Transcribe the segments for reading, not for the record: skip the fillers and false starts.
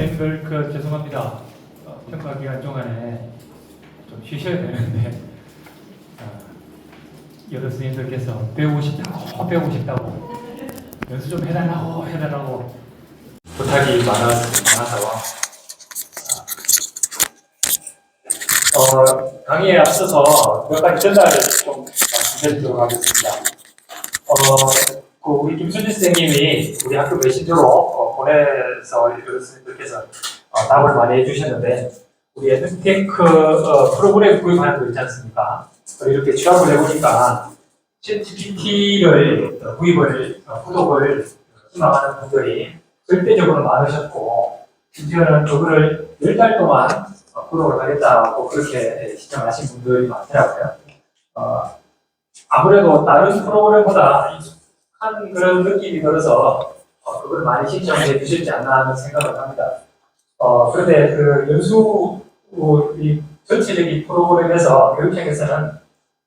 선생님들 죄송합니다. 평가 기간 동안에 좀 쉬셔야 되는데 여러 선생님들께서 배우고 싶다고 연수 좀 해달라고 부탁이 많아서 강의에 앞서서 몇 가지 전달을 좀 말씀드리도록 하겠습니다. 우리 김순진 선생님이 우리 학교 메신저로 보내서 여러분들께서 답을 많이 해주셨는데, 우리 에듀테크 프로그램 구입하는 거 있지 않습니까? 이렇게 취합을 해보니까 챗GPT를 구독을 희망하는 분들이 절대적으로 많으셨고, 심지어는 그거를 10달 동안 구독을 하겠다고 그렇게 신청하신 분들이 많더라고요. 아무래도 다른 프로그램보다 익숙한 그런 느낌이 들어서 그걸 많이 신청해 주실지 않나 하는 생각을 합니다. 그런데 그 연수 이 전체적인 프로그램에서 교육청에서는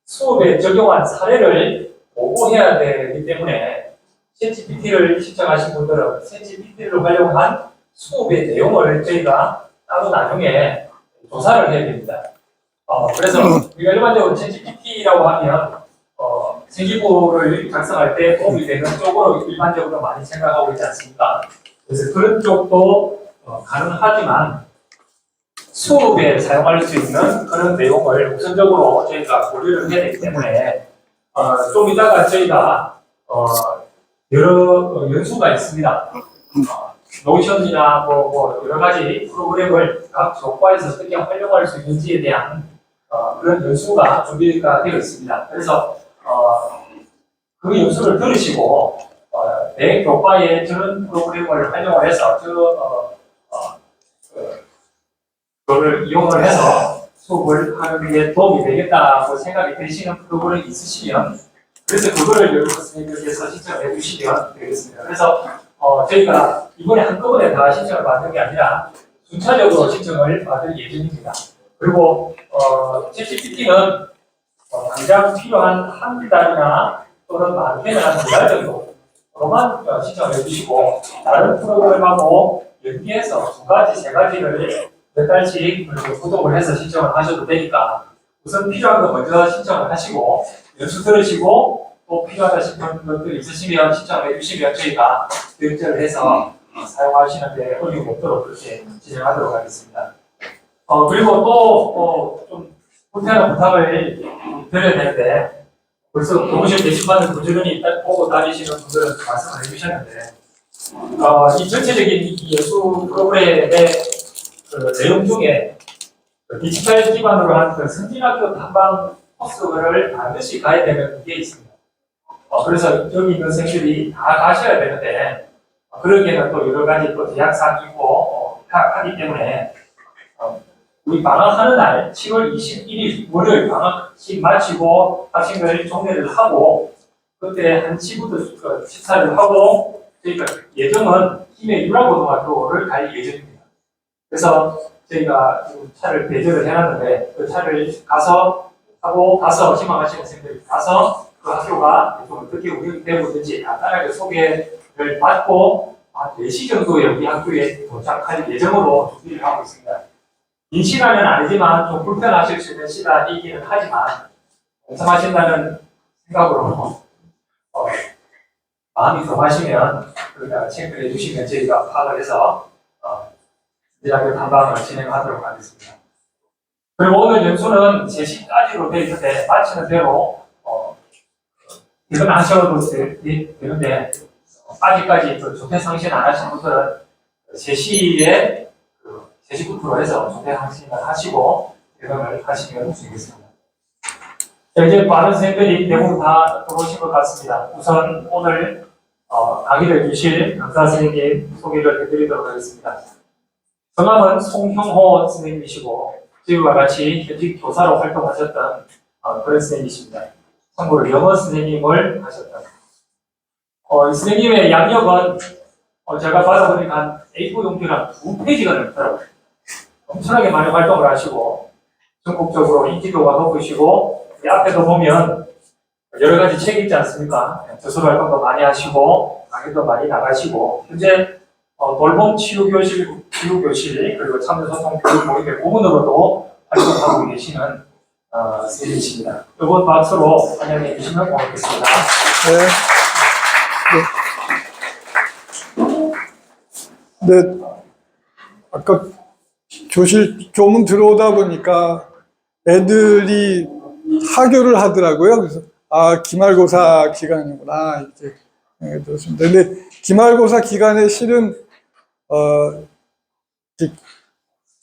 수업에 적용한 사례를 보고해야 되기 때문에 챗GPT를 신청하신 분들은 챗GPT를 활용한 수업의 내용을 저희가 따로 나중에 조사를 해야 됩니다. 그래서 우리가 일반적으로 챗GPT라고 하면 생기부를 작성할 때 도움이 되는 쪽으로 일반적으로 많이 생각하고 있지 않습니까? 그래서 그런 쪽도 가능하지만 수업에 사용할 수 있는 그런 내용을 우선적으로 저희가 고려를 해야 되기 때문에 좀 이따가 저희가 여러 연수가 있습니다. 노션이나 뭐 여러 가지 프로그램을 각 교과에서 어떻게 활용할 수 있는지에 대한 그런 연수가 준비가 되어 있습니다. 그래서 그 연수를 들으시고 내 교과에 저런 프로그램을 활용을 해서 그거를 이용을 해서 수업을 하는 데 도움이 되겠다고 생각이 되시는 프로그램이 있으시면, 그래서 그거를 여러분 선생님들께서 신청해 주시면 되겠습니다. 그래서 저희가 이번에 한꺼번에 다 신청을 받는 게 아니라 순차적으로 신청을 받을 예정입니다. 그리고 챗GPT는 당장 필요한 한 달이나 또는 많게는 한 2달 정도로만 신청을 해주시고, 다른 프로그램하고 연계해서 2가지, 3가지를 몇 달씩 구독을 해서 신청을 하셔도 되니까 우선 필요한 거 먼저 신청을 하시고 연수 들으시고 또 필요하다 싶은 것들이 있으시면 신청을 해주시면 저희가 결제를 해서 사용하시는 데 어려움이 없도록 그렇게 진행하도록 하겠습니다. 그리고 또 좀 불편한 부탁을 드려야 되는데, 벌써 교무실 게시판을 부지런히 보고 다니시는 분들은 말씀을 해주셨는데, 이 전체적인 이 연수 프로그램의 그 내용 중에 디지털 기반으로 한 그 선진학교 탐방 코스를 반드시 가야 되는 게 있습니다. 그래서 여기 있는 선생님들이 다 가셔야 되는데, 그러기에는 또 여러 가지 또 제약사항이 있고 하기 때문에 우리 방학하는 날 10월 21일 월요일 방학식 마치고 학생들 종례를 하고 그때 1시부터 식사를 하고 저희가 예정은 김해 유라고등학교를 갈 예정입니다. 그래서 저희가 지금 차를 배정을 해놨는데 그 차를 가서 희망하시는 선생님들이 가서 그 학교가 좀 어떻게 운영되고 있는지 간단하게 소개를 받고 한 4시 정도에 우리 학교에 도착할 예정으로 준비를 하고 있습니다. 긴 시간은 아니지만 좀 불편하실 수 있는 시간이기는 하지만 공sam하신다는 생각으로 마음이 동하시면 그러다 체크를 해주시면 저희가 파악을 해서 대학교 탐방을 진행하도록 하겠습니다. 그리고 오늘 연수는 3시까지로 되어 있는데 마치는 대로 퇴근하셔도 되는데 아직까지 조퇴상신 안 하신 분들은 3시에 제시부터로 해서 조대항신을 하시고 대응을 하시면 되겠습니다. 자, 이제 많은 선생님들이 대부분 다 들어오신 것 같습니다. 우선 오늘 강의를 주실 강사 선생님 소개를 해드리도록 하겠습니다. 성함은 송형호 선생님이시고 지금과 같이 현직 교사로 활동하셨던 그런 선생님이십니다. 참고로 영어 선생님을 하셨던 이 선생님의 양력은 제가 받아보니까 한 A4 용지랑 2페이지가 넘더라고요. 엄청나게 많이 활동을 하시고 전국적으로 인지도가 높으시고 이 앞에도 보면 여러 가지 책이 있지 않습니까? 저서 활동도 많이 하시고 강의도 많이 나가시고 현재 돌봄 치유교실 그리고 참여소통 교육 모임의 부문으로도 활동하고 계시는 선생님이십니다. 이번 박수로 환영해 주시면 고맙겠습니다. 네, 아까 교문 들어오다 보니까 애들이 하교를 하더라고요. 그래서 기말고사 기간이구나 이렇게 생각이 들었습니다. 근데 기말고사 기간에 실은 이렇게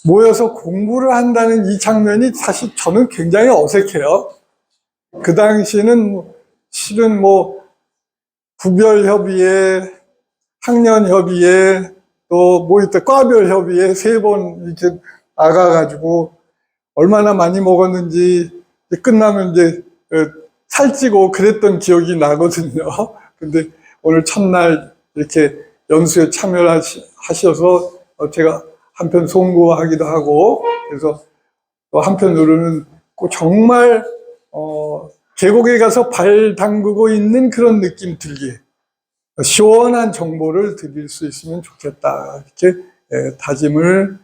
모여서 공부를 한다는 이 장면이 사실 저는 굉장히 어색해요. 그 당시는 실은 구별협의회, 학년협의회, 또 과별협의회 3번 이렇게 나가가지고 얼마나 많이 먹었는지 끝나면 이제 살찌고 그랬던 기억이 나거든요. 근데 오늘 첫날 이렇게 연수에 참여를 하셔서 제가 한편 송구하기도 하고, 그래서 또 한편으로는 정말 계곡에 가서 발 담그고 있는 그런 느낌 들게 시원한 정보를 드릴 수 있으면 좋겠다 이렇게 다짐을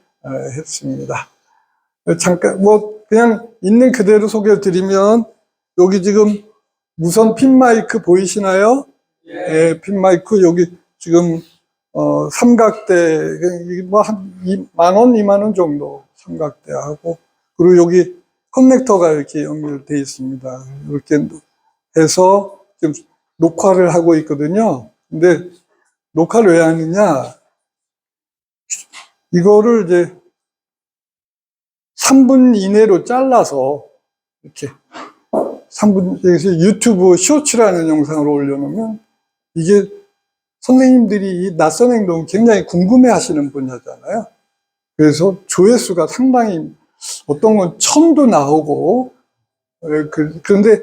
했습니다. 잠깐 그냥 있는 그대로 소개를 드리면, 여기 지금 무선 핀 마이크 보이시나요? 예, 핀 마이크 여기 지금 삼각대 한 10,000원, 20,000원 정도 삼각대하고, 그리고 여기 커넥터가 이렇게 연결되어 있습니다. 이렇게 해서 지금 녹화를 하고 있거든요. 근데 녹화를 왜 하느냐? 이거를 이제 3분 이내로 잘라서 이렇게 3분, 유튜브 쇼츠라는 영상을 올려놓으면, 이게 선생님들이 이 낯선 행동 굉장히 궁금해 하시는 분야잖아요. 그래서 조회수가 상당히 어떤 건 1000도 나오고, 그런데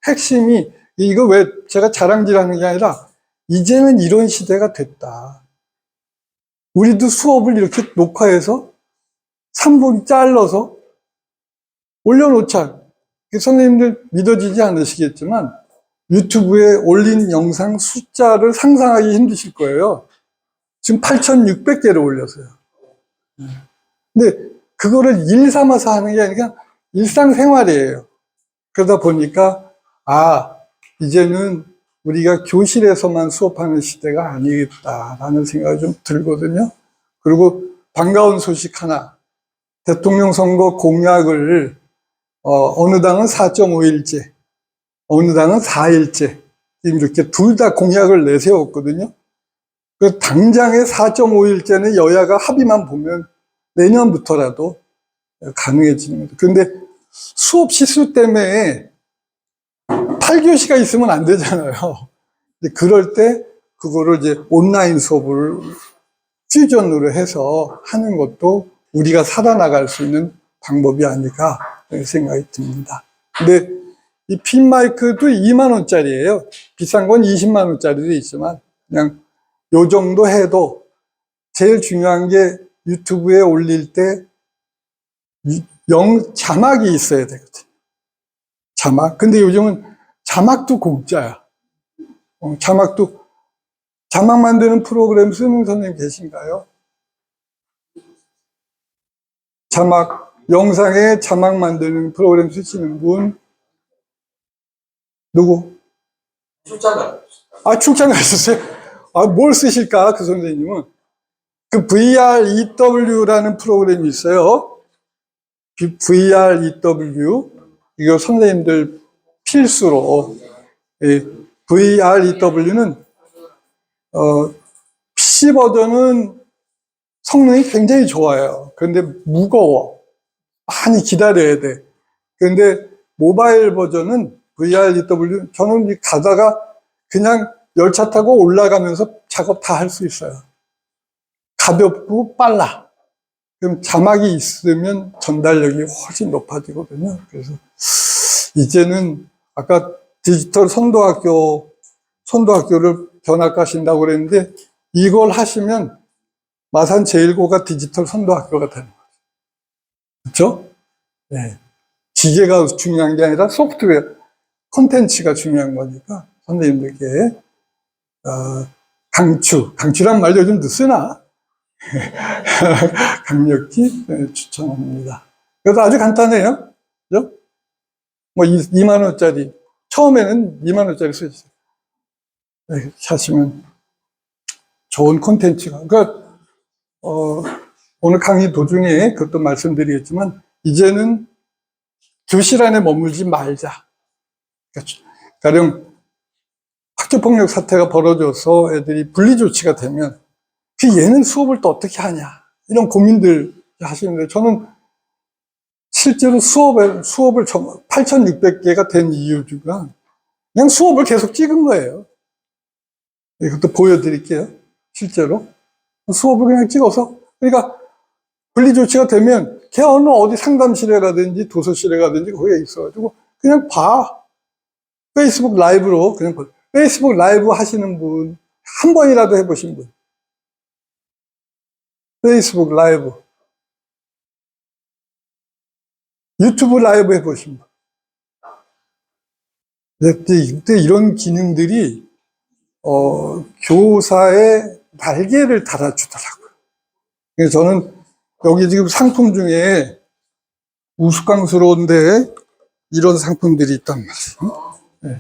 핵심이, 이거 왜 제가 자랑질하는 게 아니라, 이제는 이런 시대가 됐다. 우리도 수업을 이렇게 녹화해서 3분 잘라서 올려놓자. 선생님들 믿어지지 않으시겠지만 유튜브에 올린 영상 숫자를 상상하기 힘드실 거예요. 지금 8,600개를 올렸어요. 근데 그거를 일 삼아서 하는 게 아니라 일상생활이에요. 그러다 보니까 이제는 우리가 교실에서만 수업하는 시대가 아니겠다라는 생각이 좀 들거든요. 그리고 반가운 소식 하나. 대통령 선거 공약을 어느 당은 4.5일제, 어느 당은 4일제 이렇게 둘 다 공약을 내세웠거든요. 그 당장의 4.5일제는 여야가 합의만 보면 내년부터라도 가능해지는 거죠. 그런데 수업 시수 때문에 8교시가 있으면 안 되잖아요. 그럴 때 그거를 이제 온라인 수업을 퓨전으로 해서 하는 것도 우리가 살아나갈 수 있는 방법이 아닐까 생각이 듭니다. 근데 이 핀 마이크도 20,000원짜리예요. 비싼 건 200,000원짜리도 있지만 그냥 요 정도 해도, 제일 중요한 게 유튜브에 올릴 때 자막이 있어야 되거든요. 자막. 근데 요즘은 자막도 공짜야. 자막 만드는 프로그램 쓰는 선생님 계신가요? 영상에 자막 만드는 프로그램 쓰시는 분? 누구? 출장 가셨어요? 뭘 쓰실까, 그 선생님은? 그 VREW라는 프로그램이 있어요. VREW. 이거 선생님들 필수로. VREW는, PC 버전은 성능이 굉장히 좋아요. 그런데 무거워. 많이 기다려야 돼. 그런데 모바일 버전은 VREW, 저는 가다가 그냥 열차 타고 올라가면서 작업 다 할 수 있어요. 가볍고 빨라. 그럼 자막이 있으면 전달력이 훨씬 높아지거든요. 그래서 이제는 아까 디지털 선도학교를 견학하신다고 그랬는데 이걸 하시면 마산 제1고가 디지털 선도학교가 되는 거죠. 그렇죠? 네. 기계가 중요한 게 아니라 소프트웨어, 콘텐츠가 중요한 거니까 선생님들께 강추란 말 요즘 쓰나? 강력히 추천합니다. 그래서 아주 간단해요. 그죠? 뭐 2만 원짜리 처음에는 2만 원짜리 쓰시죠. 네, 사시면 좋은 콘텐츠가. 그러니까 오늘 강의 도중에 그것도 말씀드리겠지만 이제는 교실 안에 머물지 말자. 그러니까 가령 학교폭력 사태가 벌어져서 애들이 분리조치가 되면 얘는 수업을 또 어떻게 하냐 이런 고민들 하시는데 저는 실제로 수업을 8,600개가 된 이유가 그냥 수업을 계속 찍은 거예요. 이것도 보여드릴게요. 실제로 수업을 그냥 찍어서 그러니까 분리조치가 되면 걔 어디 상담실에 가든지 도서실에 가든지 거기에 있어가지고 그냥 봐. 페이스북 라이브로 그냥 봐. 페이스북 라이브 하시는 분 한 번이라도 해보신 분. 페이스북 라이브. 유튜브 라이브 해보신 분. 이때 이런 기능들이 교사의 날개를 달아주더라고요. 그래서 저는 여기 지금 상품 중에 우스꽝스러운데 이런 상품들이 있단 말이에요. 네.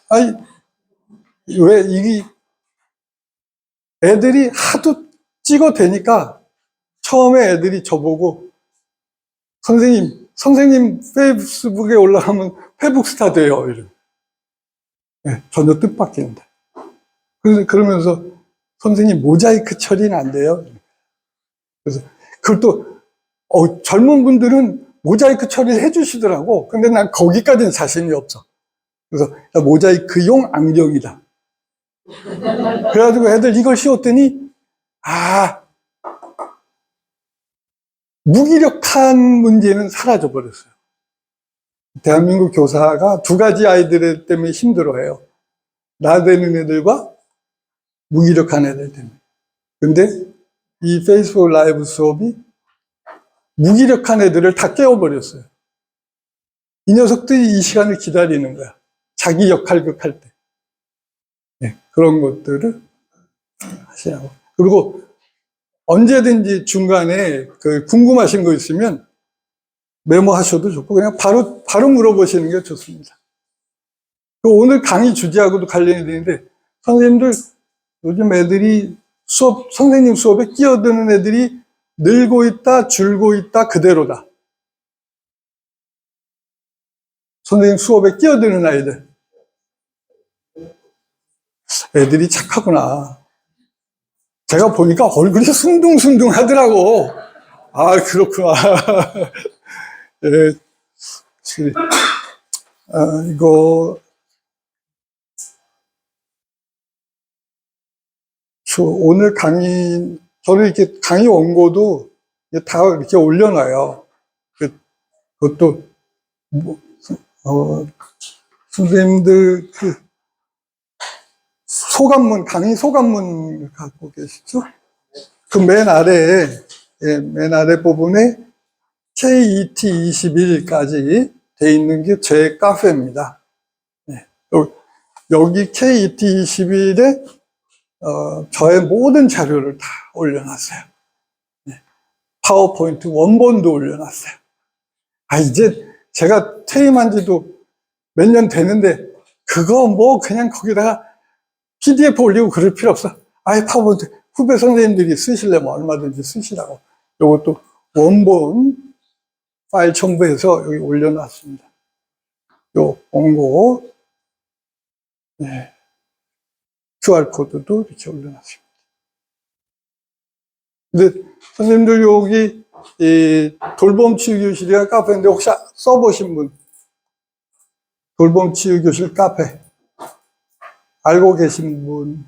아니, 왜 이게 애들이 하도 찍어대니까 처음에 애들이 저보고 선생님 페이스북에 올라가면 페북스타 돼요. 이런. 네, 전혀 뜻밖인데. 그러면서 선생님 모자이크 처리는 안 돼요. 그래서 그걸 또 젊은 분들은 모자이크 처리를 해주시더라고. 근데 난 거기까지는 자신이 없어. 그래서 모자이크용 안경이다. 그래가지고 애들 이걸 씌웠더니 무기력한 문제는 사라져 버렸어요. 대한민국 교사가 두 가지 아이들 때문에 힘들어해요. 나대는 애들과 무기력한 애들 때문에. 근데 이 페이스북 라이브 수업이 무기력한 애들을 다 깨워버렸어요. 이 녀석들이 이 시간을 기다리는 거야. 자기 역할극 할 때. 네, 그런 것들을 하시라고. 그리고 언제든지 중간에 궁금하신 거 있으면 메모하셔도 좋고 그냥 바로 물어보시는 게 좋습니다. 오늘 강의 주제하고도 관련이 되는데 선생님들 요즘 애들이 선생님 수업에 끼어드는 애들이 늘고 있다, 줄고 있다, 그대로다. 선생님 수업에 끼어드는 아이들. 애들이 착하구나. 제가 보니까 얼굴이 순둥순둥 하더라고. 그렇구나. 예, 이거, 오늘 저는 이렇게 강의 원고도 다 이렇게 올려놔요. 그것도, 선생님들 강의 소감문 갖고 계시죠? 그 맨 아래 부분에 KET21까지 돼 있는 게 제 카페입니다. 네. 여기 KET21에 저의 모든 자료를 다 올려놨어요. 네. 파워포인트 원본도 올려놨어요. 이제 제가 퇴임한 지도 몇 년 되는데 그거 그냥 거기다가 PDF 올리고 그럴 필요 없어. 파워포인트 후배 선생님들이 쓰시려면 얼마든지 쓰시라고. 요것도 원본 파일 첨부해서 여기 올려놨습니다. 요 원고, 네. QR코드도 이렇게 올려놨습니다. 근데 선생님들 여기 이 돌봄치유교실이가 카페인데 혹시 써보신 분? 돌봄치유교실 카페 알고 계신 분?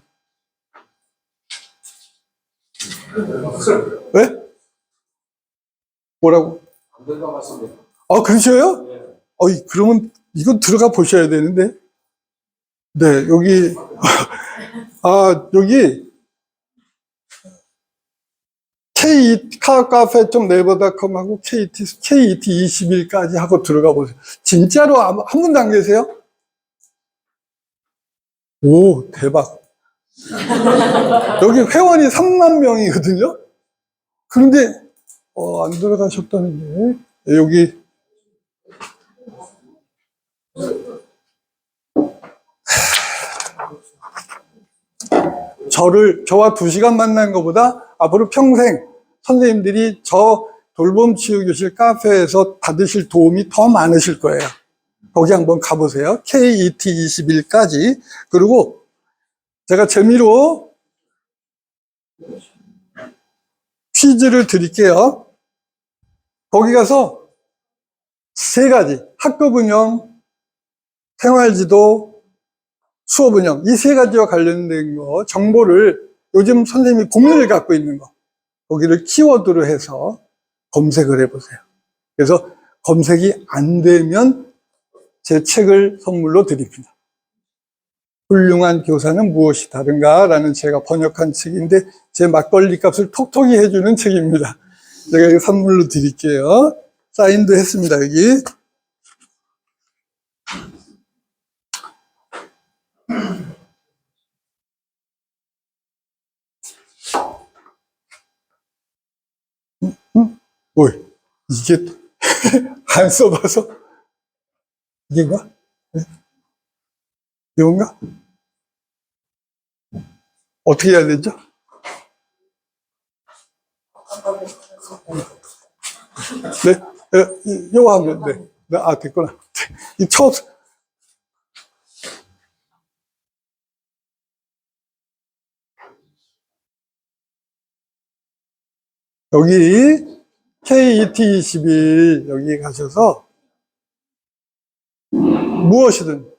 왜? 뭐라고? 안 들어가 봤습니다. 아, 그러셔요? 네. 그러면 이건 들어가 보셔야 되는데. 네, 여기, 여기, 카카오카페.네이버닷컴하고 KET21까지 하고 들어가 보세요. 진짜로 한 분도 안 계세요? 오, 대박. 여기 회원이 3만 명이거든요? 그런데, 안 들어가셨다는 게, 여기, 저와 2시간 만난 것보다 앞으로 평생 선생님들이 저 돌봄치유교실 카페에서 받으실 도움이 더 많으실 거예요. 거기 한번 가보세요. KET21까지. 그리고 제가 재미로 퀴즈를 드릴게요. 거기 가서 3가지. 학급 운영, 생활지도, 수업 운영. 이 3가지와 관련된 거, 정보를 요즘 선생님이 공유를 갖고 있는 거. 거기를 키워드로 해서 검색을 해보세요. 그래서 검색이 안 되면 제 책을 선물로 드립니다. 훌륭한 교사는 무엇이 다른가? 라는 제가 번역한 책인데 제 막걸리 값을 톡톡히 해주는 책입니다. 제가 이거 선물로 드릴게요. 사인도 했습니다, 여기. 이게 안 써봐서 이게인가? 네? 이건가? 어떻게 해야 되죠? 네, 요거 하면 네. 됐구나. 이 처음 여기 KET21 여기 가셔서 무엇이든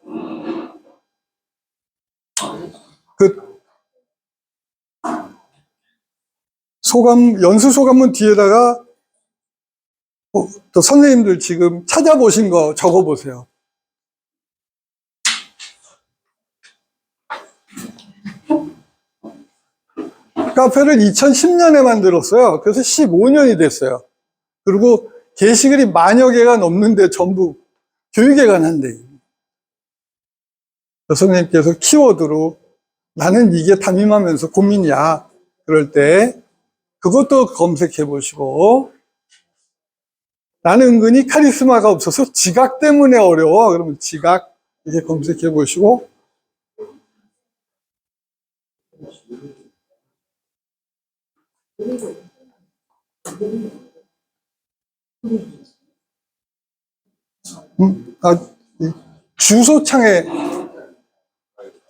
그 연수 소감문 뒤에다가 또 선생님들 지금 찾아보신 거 적어보세요. 카페를 2010년에 만들었어요. 그래서 15년이 됐어요. 그리고 게시글이 만여 개가 넘는데 전부 교육에 관한데 선생님께서 키워드로 나는 이게 담임하면서 고민이야. 그럴 때 그것도 검색해 보시고 나는 은근히 카리스마가 없어서 지각 때문에 어려워. 그러면 지각 이렇게 검색해 보시고 주소창에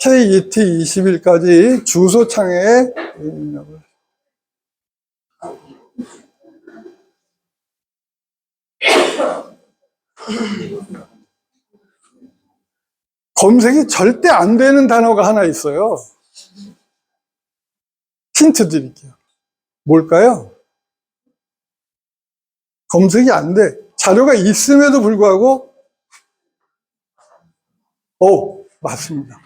KET21까지 주소창에 검색이 절대 안 되는 단어가 하나 있어요. 힌트 드릴게요. 뭘까요? 검색이 안 돼. 자료가 있음에도 불구하고 맞습니다.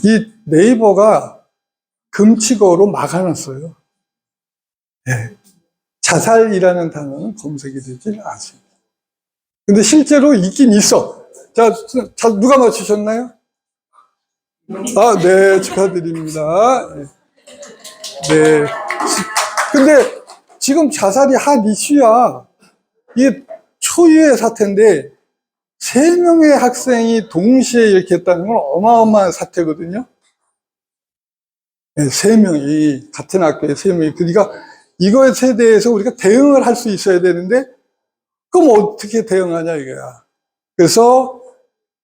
이 네이버가 금칙어로 막아놨어요. 네. 자살이라는 단어는 검색이 되지 않습니다. 근데 실제로 있긴 있어. 자, 누가 맞추셨나요? 네, 축하드립니다. 네. 근데 지금 자살이 한 이슈야. 이게 초유의 사태인데, 3명의 학생이 동시에 이렇게 했다는 건 어마어마한 사태거든요. 네, 3명이, 같은 학교에 3명이. 그러니까 이거에 대해서 우리가 대응을 할 수 있어야 되는데, 그럼 어떻게 대응하냐, 이거야. 그래서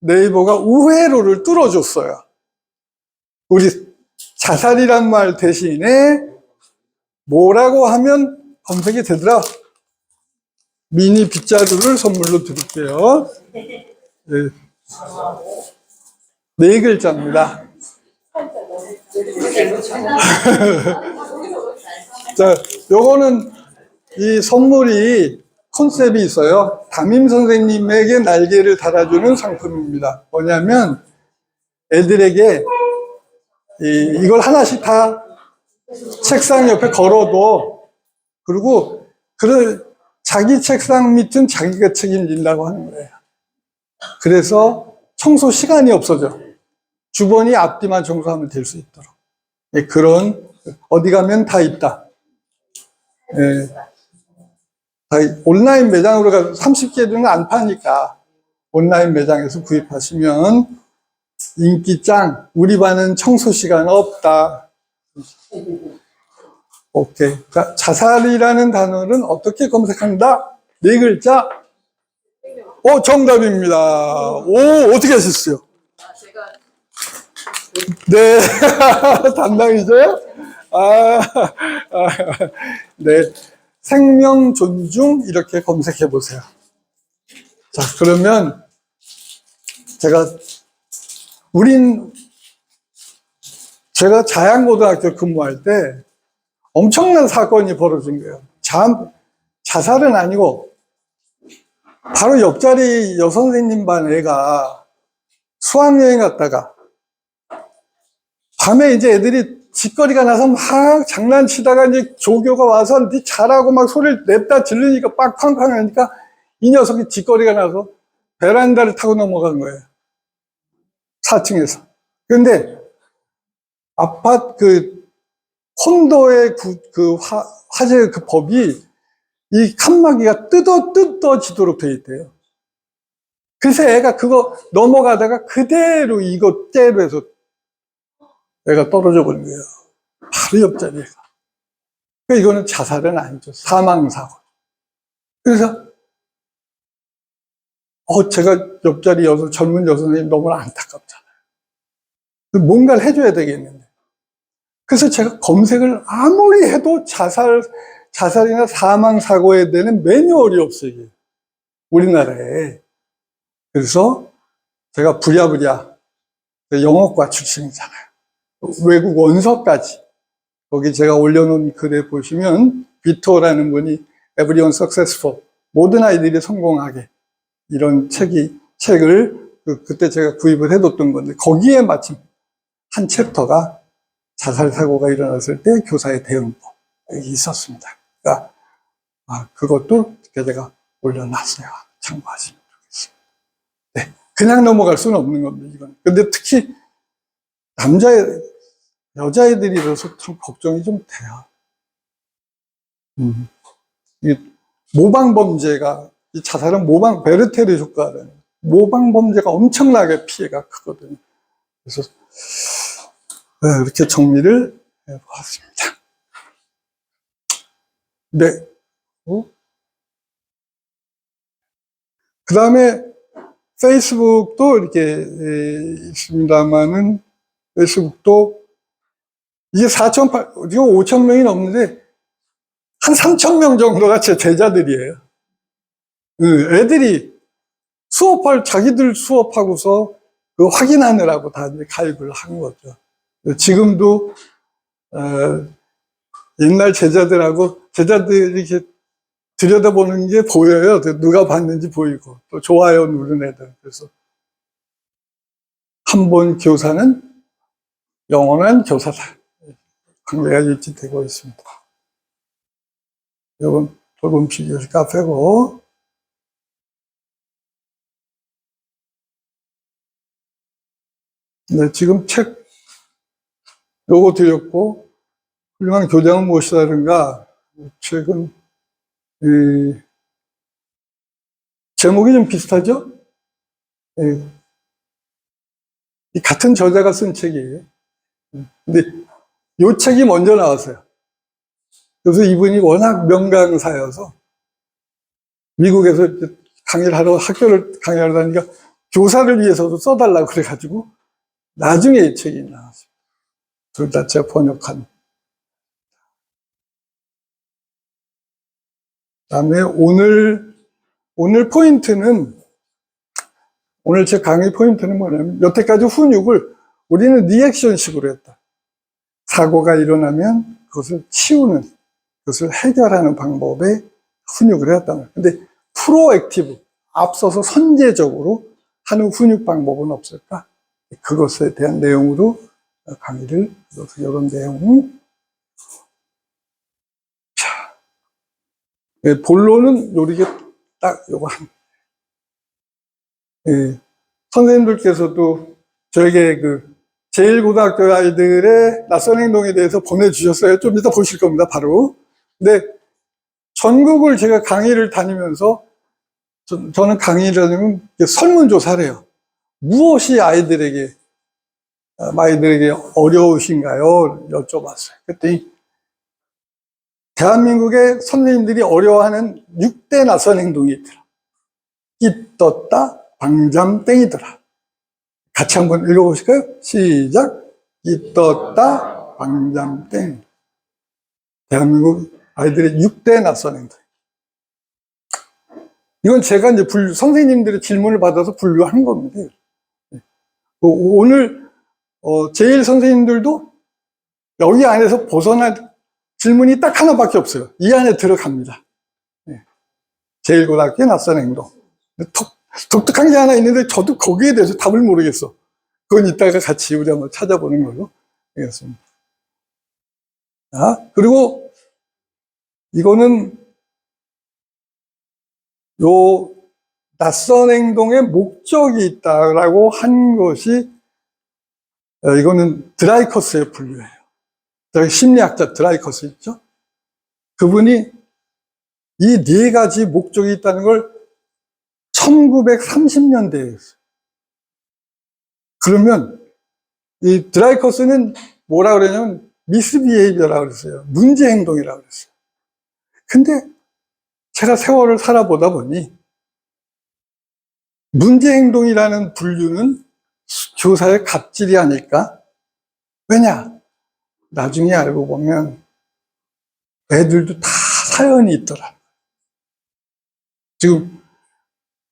네이버가 우회로를 뚫어줬어요. 우리 자살이란 말 대신에 뭐라고 하면 검색이 되더라. 미니 빗자루를 선물로 드릴게요. 네. 네 글자입니다. 자, 요거는 이 선물이 컨셉이 있어요. 담임 선생님에게 날개를 달아주는 상품입니다. 뭐냐면 애들에게 이걸 하나씩 다 책상 옆에 걸어도, 그리고 자기 책상 밑은 자기가 책임진다고 하는 거예요. 그래서 청소 시간이 없어져. 주번이 앞뒤만 청소하면 될 수 있도록. 그런, 어디 가면 다 있다. 온라인 매장으로 가서 30개는 안 파니까 온라인 매장에서 구입하시면 인기 짱. 우리 반은 청소 시간 없다. 오케이. 자, 자살이라는 단어는 어떻게 검색한다? 네 글자. 정답입니다. 오, 어떻게 하셨어요? 네. 담당이세요? 네. 생명 존중 이렇게 검색해 보세요. 자, 그러면 제가 자양고등학교 근무할 때 엄청난 사건이 벌어진 거예요. 자살은 아니고 바로 옆자리 여선생님 반 애가 수학여행 갔다가 밤에 이제 애들이 짓거리가 나서 막 장난치다가 이제 조교가 와서 네 잘하고 막 소리를 냈다 질르니까 빡팡팡 하니까 이 녀석이 짓거리가 나서 베란다를 타고 넘어간 거예요. 4층에서. 그런데 아파트 콘도의 화재 법이 이 칸막이가 뜯어지도록 돼 있대요. 그래서 애가 그거 넘어가다가 그대로 이거 째로 해서 애가 떨어져 버린 거예요. 바로 옆자리에. 그러니까 이거는 자살은 아니죠. 사망사고. 그래서, 제가 옆자리 젊은 여선생님 너무 안타깝잖아요. 뭔가를 해줘야 되겠는데. 그래서 제가 검색을 아무리 해도 자살이나 사망사고에 대한 매뉴얼이 없어요. 우리나라에. 그래서 제가 부랴부랴 영어과 출신이잖아요. 외국 원서까지. 거기 제가 올려놓은 글에 보시면 비토라는 분이 Everyone Successful, 모든 아이들이 성공하게, 이런 책을 그때 제가 구입을 해뒀던 건데 거기에 마침 한 챕터가 자살 사고가 일어났을 때 교사의 대응법이 있었습니다. 그러니까 그것도 제가 올려놨어요. 참고하시면 좋겠습니다. 네, 그냥 넘어갈 수는 없는 겁니다. 이건. 근데 특히 여자애들이라서 참 걱정이 좀 돼요. 이 모방범죄가, 이 자살은 베르테르 효과라는 모방범죄가 엄청나게 피해가 크거든요. 그래서 이렇게 정리를 해보았습니다. 네. 그 다음에 페이스북도 이렇게 있습니다만은, 페이스북도 이게 5,000명이 넘는데 한 3,000명 정도가 제 제자들이에요. 애들이 자기들 수업하고서 확인하느라고 다 가입을 한 거죠. 지금도 옛날 제자들이 이렇게 들여다보는 게 보여요. 누가 봤는지 보이고 또 좋아요 누른 애들. 그래서 한 번 교사는 영원한 교사다. 관계가 유지되고 있습니다. 이건 돌봄 피규어 카페고, 네, 지금 책 요거 드렸고, 훌륭한 교장은 무엇이다든가, 책은 제목이 좀 비슷하죠? 이 같은 저자가 쓴 책이에요. 근데 요 책이 먼저 나왔어요. 그래서 이분이 워낙 명강사여서 미국에서 학교를 강의하러 다니니까 교사를 위해서도 써달라고 그래가지고 나중에 이 책이 나왔어요. 둘 다 제가 번역한 그다음에 오늘 포인트는, 오늘 제 강의 포인트는 뭐냐면, 여태까지 훈육을 우리는 리액션식으로 했다. 사고가 일어나면 그것을 치우는, 그것을 해결하는 방법에 훈육을 해왔단 말이에요. 근데 프로액티브, 앞서서 선제적으로 하는 훈육 방법은 없을까? 그것에 대한 내용으로 강의를, 이런 내용. 자, 본론은 요렇게 딱 요거 한. 선생님들께서도 저에게 제1고등학교 아이들의 낯선 행동에 대해서 보내주셨어요. 좀 이따 보실 겁니다, 바로. 근데 전국을 제가 강의를 다니면서, 저는 강의를 다니면 설문조사를 해요. 무엇이 아이들에게 어려우신가요? 여쭤봤어요. 그랬더니 대한민국의 선생님들이 어려워하는 6대 낯선 행동이 있더라. 입떴다, 방잠, 땡이더라. 같이 한번 읽어보실까요? 시작. 입떴다, 방잠, 땡. 대한민국 아이들의 6대 낯선 행동. 이건 제가 이제 선생님들의 질문을 받아서 분류한 겁니다. 오늘 제1 선생님들도 여기 안에서 벗어날 질문이 딱 하나밖에 없어요. 이 안에 들어갑니다. 제1고등학교의 낯선 행동. 독특한 게 하나 있는데 저도 거기에 대해서 답을 모르겠어. 그건 이따가 같이 우리 한번 찾아보는 걸로 하겠습니다. 그리고 이거는 요 낯선 행동의 목적이 있다라고 한 것이, 이거는 드라이커스의 분류예요. 심리학자 드라이커스 있죠? 그분이 이 네 가지 목적이 있다는 걸 1930년대에 했어요. 그러면 이 드라이커스는 뭐라 그러냐면 미스비헤이비어라고 그랬어요. 문제 행동이라고 그랬어요. 근데 제가 세월을 살아보다 보니 문제 행동이라는 분류는 교사의 갑질이 아닐까? 왜냐? 나중에 알고 보면 애들도 다 사연이 있더라. 지금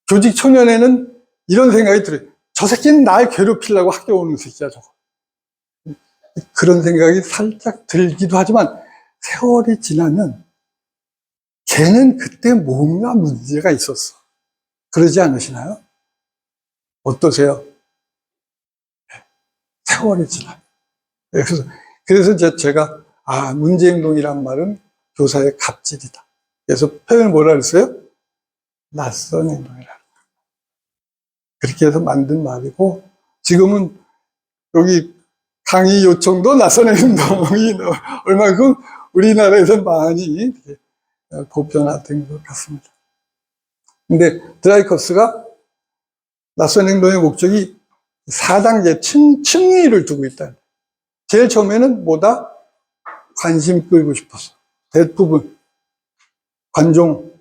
교직 초년에는 이런 생각이 들어요. 저 새끼는 날 괴롭히려고 학교 오는 새끼야, 저거. 그런 생각이 살짝 들기도 하지만 세월이 지나면 걔는 그때 뭔가 문제가 있었어. 그러지 않으시나요? 어떠세요? 세월이 지나요. 그래서 제가 문제행동이란 말은 교사의 갑질이다. 그래서 표현을 뭐라 그랬어요? 낯선 행동이라. 그렇게 해서 만든 말이고, 지금은 여기 강의 요청도 낯선 행동이 얼마큼 우리나라에서 많이 보편화된 것 같습니다. 근데 드라이커스가 낯선 행동의 목적이 4단계 층위를 두고 있다. 제일 처음에는 뭐다? 관심 끌고 싶어서. 대부분 관종,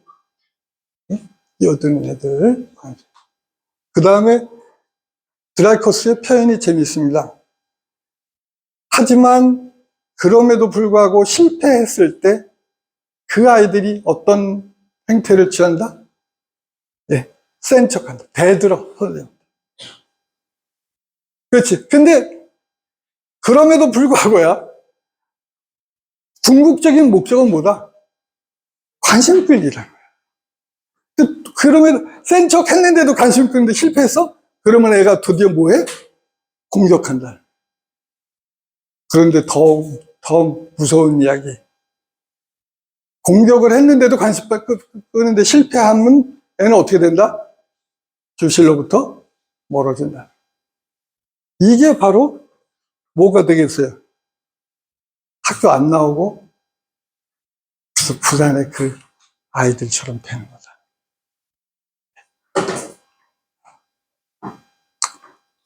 끼어드는 애들. 그 다음에 드라이커스의 표현이 재밌습니다. 하지만 그럼에도 불구하고 실패했을 때 그 아이들이 어떤 행태를 취한다? 센 척한다. 대들어. 그렇지. 근데 그럼에도 불구하고야 궁극적인 목적은 뭐다? 관심 끌기라는 거야. 그러면 센 척 했는데도 관심 끌는데 실패했어? 그러면 애가 드디어 뭐해? 공격한다. 그런데 더 무서운 이야기. 공격을 했는데도 관심 끄는데 실패하면 애는 어떻게 된다? 교실로부터 멀어진다. 이게 바로 뭐가 되겠어요? 학교 안 나오고 그래서 부산의 그 아이들처럼 되는 거다.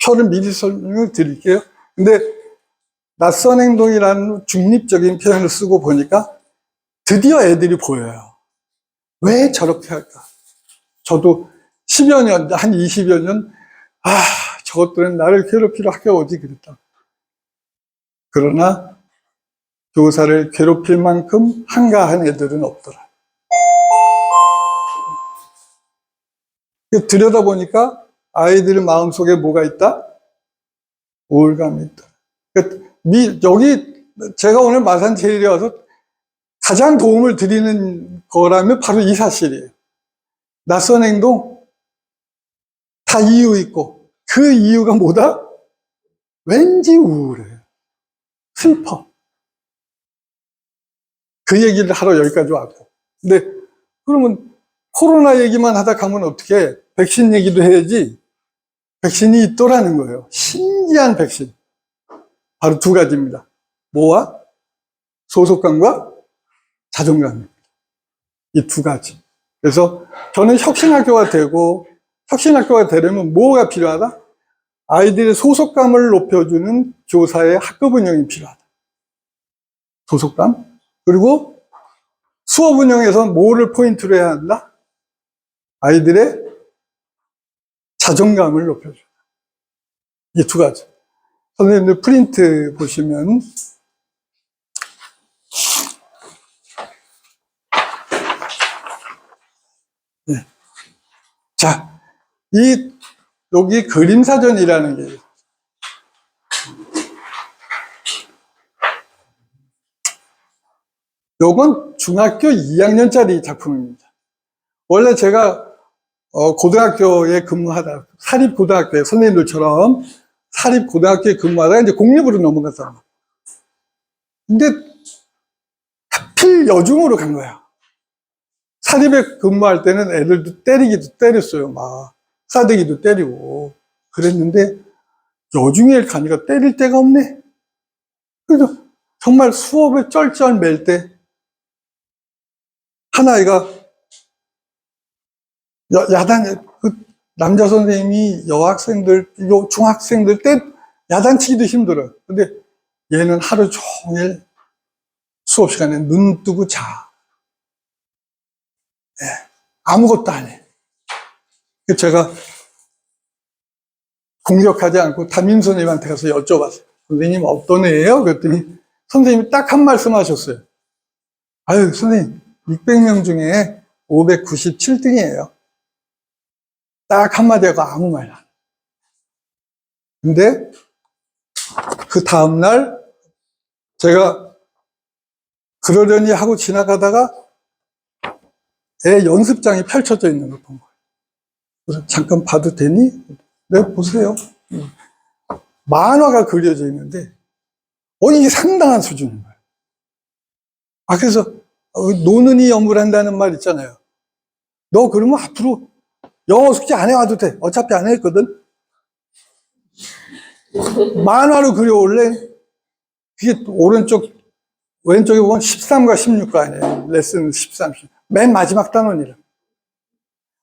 표를 미리 설명을 드릴게요. 근데 낯선 행동이라는 중립적인 표현을 쓰고 보니까 드디어 애들이 보여요. 왜 저렇게 할까? 저도 10여 년, 한 20여 년, 저것들은 나를 괴롭히러 학교 오지 그랬다. 그러나 교사를 괴롭힐 만큼 한가한 애들은 없더라. 들여다보니까 아이들 마음속에 뭐가 있다? 우울감이 있다. 여기 제가 오늘 마산제일에 와서 가장 도움을 드리는 거라면 바로 이 사실이에요. 낯선 행동 다 이유 있고 그 이유가 뭐다? 왠지 우울해. 슬퍼. 그 얘기를 하러 여기까지 왔고. 근데 그러면 코로나 얘기만 하다 가면 어떻게 백신 얘기도 해야지. 백신이 있더라는 거예요. 신기한 백신. 바로 두 가지입니다. 뭐와? 소속감과 자존감. 이 두 가지. 그래서 저는 혁신학교가 되고, 혁신학교가 되려면 뭐가 필요하다? 아이들의 소속감을 높여주는 교사의 학급 운영이 필요하다. 소속감. 그리고 수업 운영에서 뭐를 포인트로 해야 한다? 아이들의 자존감을 높여줘. 이 두 가지. 선생님들 프린트 보시면, 네. 자, 여기 그림사전이라는 게, 요건 중학교 2학년짜리 작품입니다. 원래 제가 고등학교에 근무하다, 사립고등학교에 선생님들처럼 사립고등학교에 근무하다가 이제 공립으로 넘어갔잖아. 근데 하필 여중으로 간 거야. 사립에 근무할 때는 애들도 때리기도 때렸어요. 막 싸대기도 때리고 그랬는데 여중에 가니까 때릴 데가 없네. 그래서 정말 수업을 쩔쩔 맬 때 한 아이가 야단, 그 남자 선생님이 여학생들, 중학생들 때 야단치기도 힘들어요. 근데 얘는 하루 종일 수업 시간에 눈 뜨고 자. 네, 아무것도 안 해. 제가 공격하지 않고 담임 선생님한테 가서 여쭤봤어요. 선생님 어떤 애예요? 그랬더니 선생님이 딱 한 말씀 하셨어요. 아유, 선생님, 600명 중에 597등이에요. 딱 한마디 하고 아무 말 안 해. 근데 그 다음날 제가 그러려니 하고 지나가다가 애 연습장이 펼쳐져 있는 걸 본 거예요. 그래서 잠깐 봐도 되니? 네, 보세요. 만화가 그려져 있는데, 이게 상당한 수준인 거예요. 그래서, 노는이 연구한다는 말 있잖아요. 너 그러면 앞으로 영어 숙제 안 해와도 돼. 어차피 안 했거든. 만화로 그려올래? 그게 오른쪽, 왼쪽에 보면 13과 16가 아니에요. 레슨 13, 16. 맨 마지막 단원이라.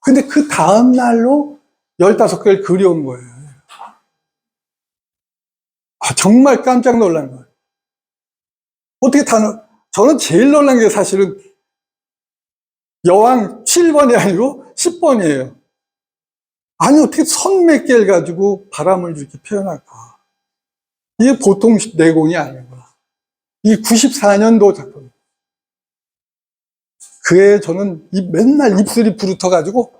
근데 그 다음 날로 15개를 그려온 거예요. 정말 깜짝 놀란 거예요. 어떻게 저는 제일 놀란 게 사실은 여왕 7번이 아니고 10번이에요. 아니, 어떻게 선 몇 개를 가지고 바람을 이렇게 표현할까. 이게 보통 내공이 아닌 거야. 이게 94년도 작품. 그해 저는 맨날 입술이 부르터가지고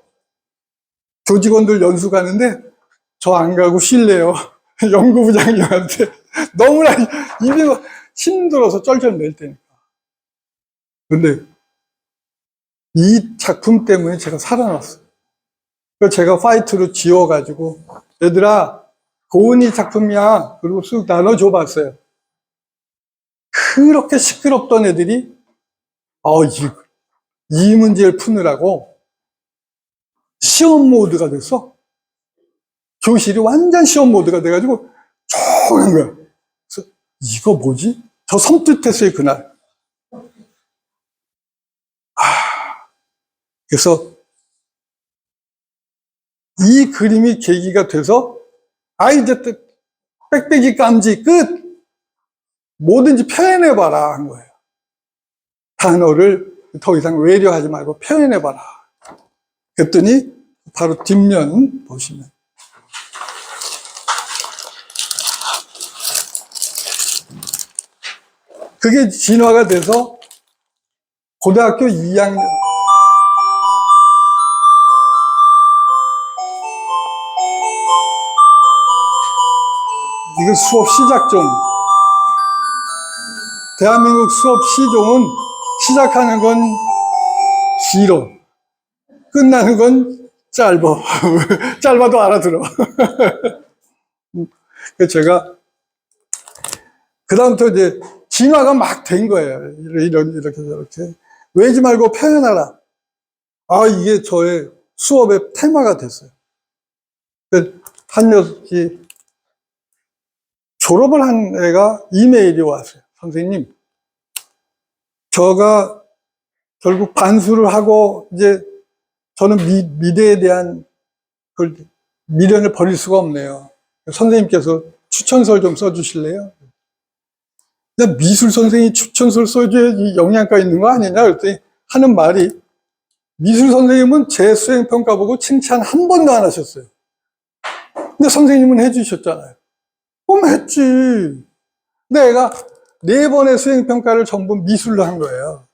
조직원들 연수 가는데 저 안 가고 쉴래요. 연구부장님한테. 너무나 입이 힘들어서 쩔쩔 맬 때니까. 근데 이 작품 때문에 제가 살아났어요. 그래서 제가 파이트로 지워가지고 얘들아 고은이 작품이야. 그리고 쑥 나눠줘 봤어요. 그렇게 시끄럽던 애들이 이 문제를 푸느라고 시험 모드가 됐어. 교실이 완전 시험 모드가 돼가지고 조용한 거야. 그래서 이거 뭐지? 저 섬뜩했어요 그날. 그래서 이 그림이 계기가 돼서 이제 빽빽이 깜지 끝! 뭐든지 표현해봐라 한 거예요. 단어를 더 이상 외려하지 말고 표현해봐라. 그랬더니 바로 뒷면 보시면 그게 진화가 돼서 고등학교 2학년 수업 시작점. 대한민국 수업 시종은 시작하는 건 길어. 끝나는 건 짧아. 짧아도 알아들어. 그래서 제가, 그다음부터 이제 진화가 막 된 거예요. 이렇게, 저렇게. 외지 말고 표현하라. 아, 이게 저의 수업의 테마가 됐어요. 한 녀석이 졸업을 한 애가 이메일이 왔어요. 선생님, 저가 결국 반수를 하고 이제 저는 미래에 대한 그 미련을 버릴 수가 없네요. 선생님께서 추천서를 좀 써주실래요? 야, 미술 선생이 추천서를 써줘야지 영양가 있는 거 아니냐? 그랬더니 하는 말이, 미술 선생님은 제 수행평가 보고 칭찬 한 번도 안 하셨어요. 근데 선생님은 해주셨잖아요. 그럼 했지. 근데 애가 4번의 수행평가를 전부 미술로 한 거예요.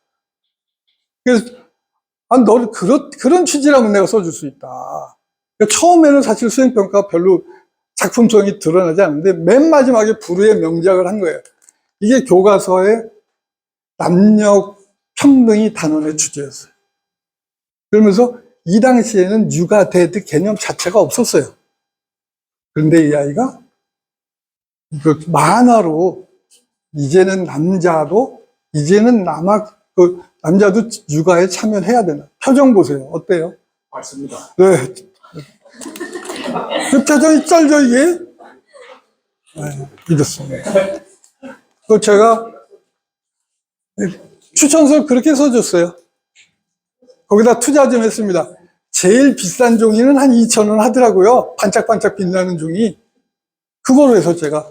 그래서, 아, 너를 그런 취지라면 내가 써줄 수 있다. 그러니까 처음에는 사실 수행평가 별로 작품성이 드러나지 않는데 맨 마지막에 불후의 명작을 한 거예요. 이게 교과서에 남녀 평등이 단원의 주제였어요. 그러면서 이 당시에는 육아 데이트 개념 자체가 없었어요. 그런데 이 아이가 그 만화로 이제는 남자도 남자도 육아에 참여해야 되나. 표정 보세요. 어때요? 맞습니다. 네. 그 표정이 쩔죠, 이게? 네, 이렇습니다. 그 제가 추천서 그렇게 써줬어요. 거기다 투자 좀 했습니다. 제일 비싼 종이는 한 2,000원 하더라고요. 반짝반짝 빛나는 종이. 그거로 해서 제가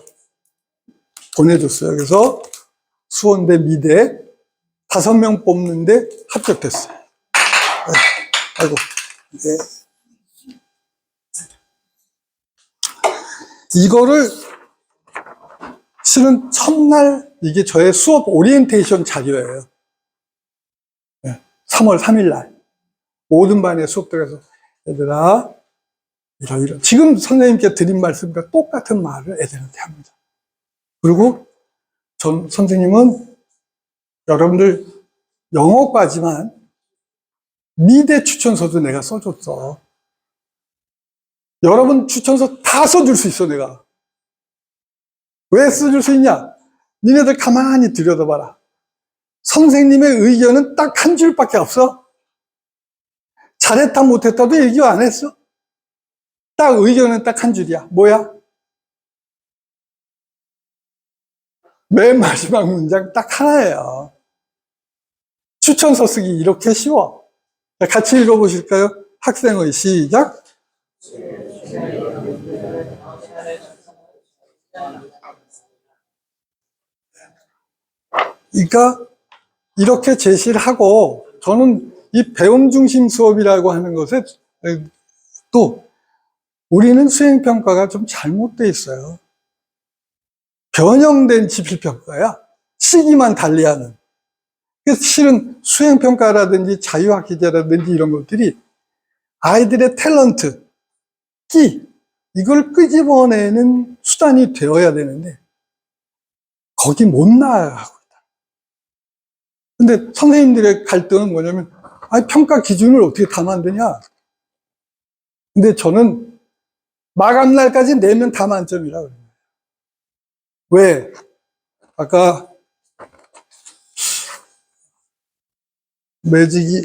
보내줬어요. 그래서 수원대 미대 5명 뽑는데 합격됐어요. 아이고. 네. 이거를 실은 첫날 이게 저의 수업 오리엔테이션 자료예요. 3월 3일 날 모든 반에 수업 들어가서 얘들아 이런 지금 선생님께 드린 말씀과 똑같은 말을 애들한테 합니다. 그리고 선생님은 여러분들 영어과지만 미대 추천서도 내가 써줬어. 여러분 추천서 다 써줄 수 있어, 내가. 왜 써줄 수 있냐? 니네들 가만히 들여다봐라. 선생님의 의견은 딱 한 줄밖에 없어. 잘했다 못했다도 얘기 안 했어. 딱 의견은 딱 한 줄이야. 뭐야? 맨 마지막 문장 딱 하나예요. 추천서 쓰기 이렇게 쉬워. 같이 읽어보실까요? 학생의 시작. 그러니까 이렇게 제시를 하고, 저는 이 배움 중심 수업이라고 하는 것에 또 우리는 수행평가가 좀 잘못되어 있어요. 변형된 지필평가야. 시기만 달리하는. 그래서 실은 수행평가라든지 자유학기제라든지 이런 것들이 아이들의 탤런트, 끼, 이걸 끄집어내는 수단이 되어야 되는데 거기 못 나가고 있다. 근데 선생님들의 갈등은 뭐냐면, 평가 기준을 어떻게 다 만드냐. 근데 저는 마감날까지 내면 다 만점이라 그래요. 왜? 아까 매직이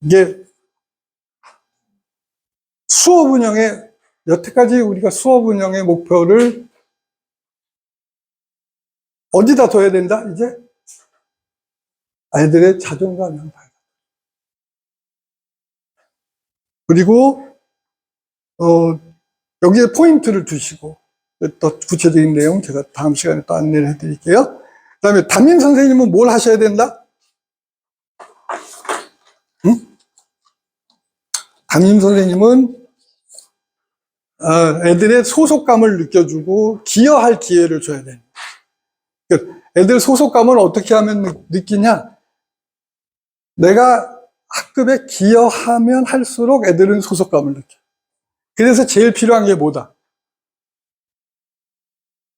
이게 수업 운영에, 여태까지 우리가 수업 운영의 목표를 어디다 둬야 된다? 이제 아이들의 자존감을 봐야 돼. 그리고 여기에 포인트를 두시고, 또 구체적인 내용 제가 다음 시간에 또 안내를 해드릴게요. 그 다음에 담임 선생님은 뭘 하셔야 된다? 응? 담임 선생님은 애들의 소속감을 느껴주고 기여할 기회를 줘야 돼. 그러니까 애들 소속감을 어떻게 하면 느끼냐? 내가 학급에 기여하면 할수록 애들은 소속감을 느껴. 그래서 제일 필요한 게 뭐다?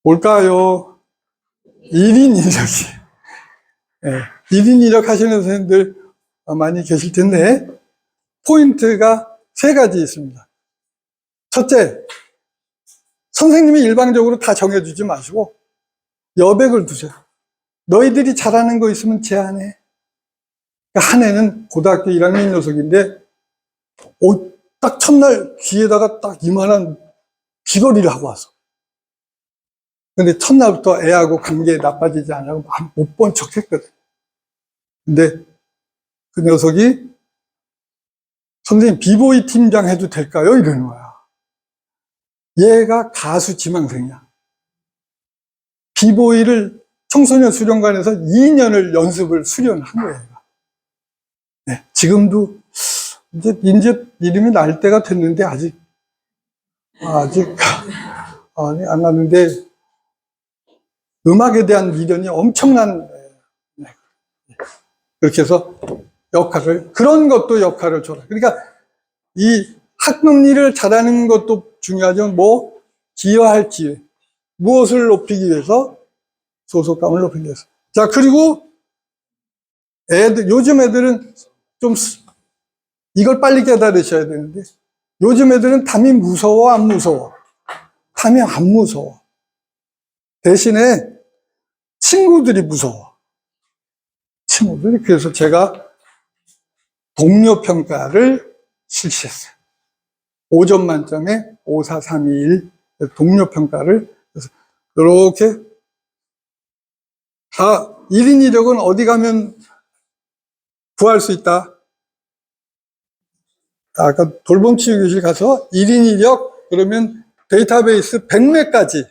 뭘까요? 1인 이력이. 예, 1인 이력 하시는 선생님들 많이 계실 텐데, 포인트가 3가지 있습니다. 첫째, 선생님이 일방적으로 다 정해주지 마시고, 여백을 두세요. 너희들이 잘하는 거 있으면 제안해. 한 애는 고등학교 1학년 녀석인데, 딱 첫날 귀에다가 딱 이만한 귀걸이를 하고 왔어. 근데 첫날부터 애하고 관계 나빠지지 않으려고 못 본 척 했거든. 근데 그 녀석이 선생님 비보이 팀장 해도 될까요? 이러는 거야. 얘가 가수 지망생이야. 비보이를 청소년 수련관에서 2년을 연습을 수련한 거예요. 네, 지금도 이제 이름이 날 때가 됐는데 아직 아니, 안 났는데 음악에 대한 미련이 엄청난, 그렇게 해서 그런 것도 역할을 줘라. 그러니까 이 학급 일을 잘하는 것도 중요하지만 기여할 기회. 무엇을 높이기 위해서? 소속감을 높이기 위해서. 자, 그리고 요즘 애들은 좀 이걸 빨리 깨달으셔야 되는데, 요즘 애들은 담이 무서워, 안 무서워? 담이 안 무서워. 대신에 친구들이 무서워. 친구들이. 그래서 제가 동료 평가를 실시했어요. 5점 만점에 5, 4, 3, 2, 1 동료 평가를. 그래서 이렇게 1인 이력은 어디 가면 구할 수 있다. 아까 돌봄치유교실 가서 1인 이력 그러면 데이터베이스 100매까지.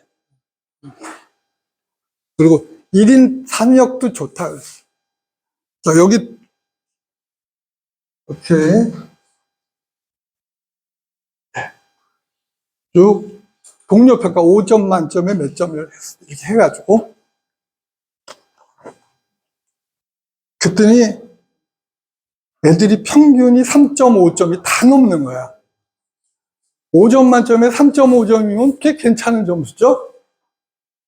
그리고 1인 3역도 좋다. 자, 여기 이렇게 쭉 동료평가 5점 만점에 몇 점을 이렇게 해가지고 그랬더니 애들이 평균이 3.5점이 다 넘는 거야. 5점 만점에 3.5점이면 꽤 괜찮은 점수죠?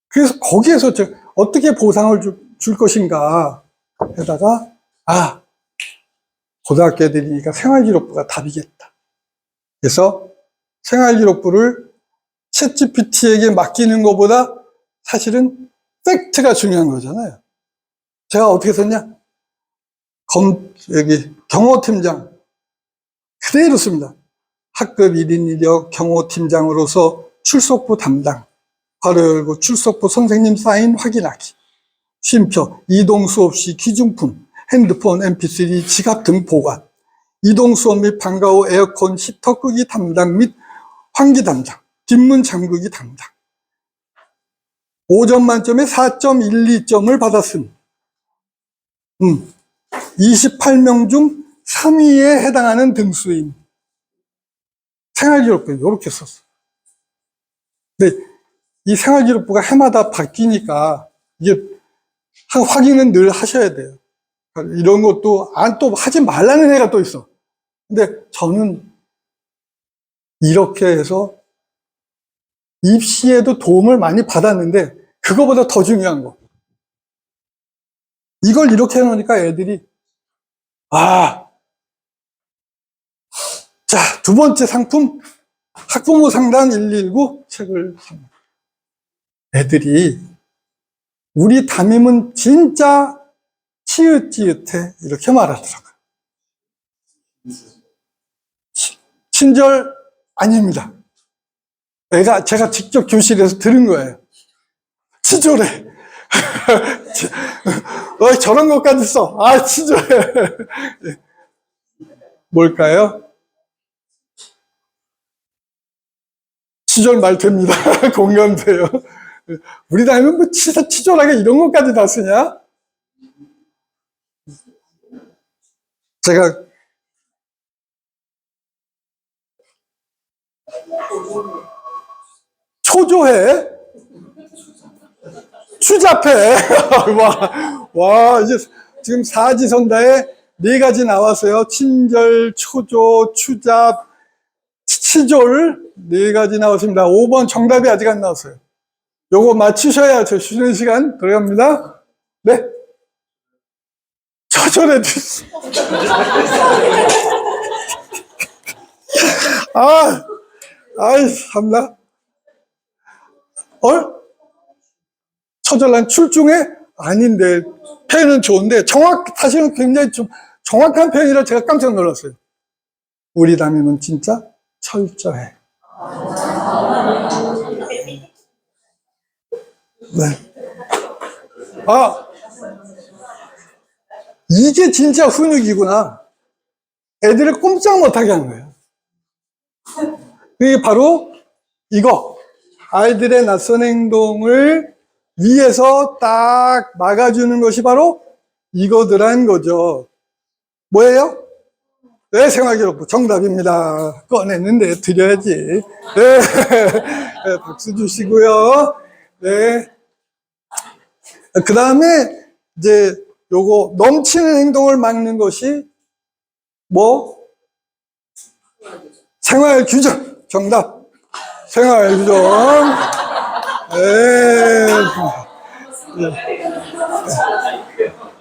그래서 거기에서 어떻게 보상을 줄 것인가 해다가, 고등학교 애들이니까 생활기록부가 답이겠다. 그래서 생활기록부를 챗GPT에게 맡기는 것보다 사실은 팩트가 중요한 거잖아요. 제가 어떻게 썼냐? 여기 경호팀장 그대로 씁니다. 학급 1인 이력 경호팀장으로서 출석부 담당, 괄호 열고 출석부 선생님 사인 확인하기, 쉼표, 이동 수업 시 기중품, 핸드폰, mp3, 지갑 등 보관, 이동 수업 및 방과 후 에어컨 히터 끄기 담당 및 환기 담당, 뒷문 잠그기 담당. 5점 만점에 4.12점을 받았습니다. 28명 중 3위에 해당하는 등수인 생활기록부 이렇게 썼어. 근데 이 생활기록부가 해마다 바뀌니까 이게 확인은 늘 하셔야 돼요. 이런 것도 또 하지 말라는 애가 또 있어. 근데 저는 이렇게 해서 입시에도 도움을 많이 받았는데 그거보다 더 중요한 거. 이걸 이렇게 해놓으니까 애들이 자, 두 번째 상품 학부모 상담 119 책을 삽니다. 애들이 우리 담임은 진짜 치읓치읓해 이렇게 말하더라고요. 친절 아닙니다. 제가 직접 교실에서 들은 거예요. 친절해. 저런 것까지 써. 친절해. 뭘까요? 친절 말됩니다. 공감돼요. 우리 담임은 뭐 치졸하게 이런 것까지 다 쓰냐? 제가 초조해? 추잡해? 와, 이제 지금 사지선다에 네 가지 나왔어요. 친절, 초조, 추잡, 치졸 네 가지 나왔습니다. 5번 정답이 아직 안 나왔어요. 요거 맞추셔야 저 쉬는 시간 들어갑니다. 네. 처절해 주세요. 아이, 참나. 처절한 출중해? 아닌데, 표현은 좋은데, 사실은 굉장히 좀 정확한 표현이라 제가 깜짝 놀랐어요. 우리 담임은 진짜 철저해. 네. 이게 진짜 훈육이구나. 애들을 꼼짝 못하게 하는 거예요. 그게 바로 이거. 아이들의 낯선 행동을 위에서 딱 막아주는 것이 바로 이거더란 거죠. 뭐예요? 네, 생활기록부 정답입니다. 꺼냈는데 드려야지. 네, 네, 박수 주시고요. 네. 그 다음에 이제 요거 넘치는 행동을 막는 것이 뭐? 생활규정. 정답. 생활규정. 네.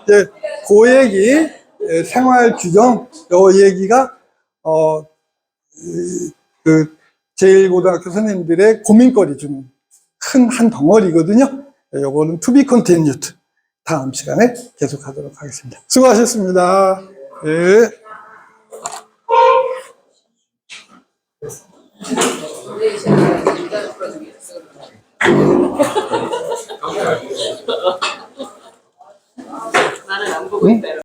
네. 그 얘기, 생활규정, 요 얘기가, 제1고등학교 선생님들의 고민거리 중 큰 한 덩어리거든요. 요거는 to be continued. 다음 시간에 계속 하도록 하겠습니다. 수고하셨습니다. 네. 나는 안 보고 있어요.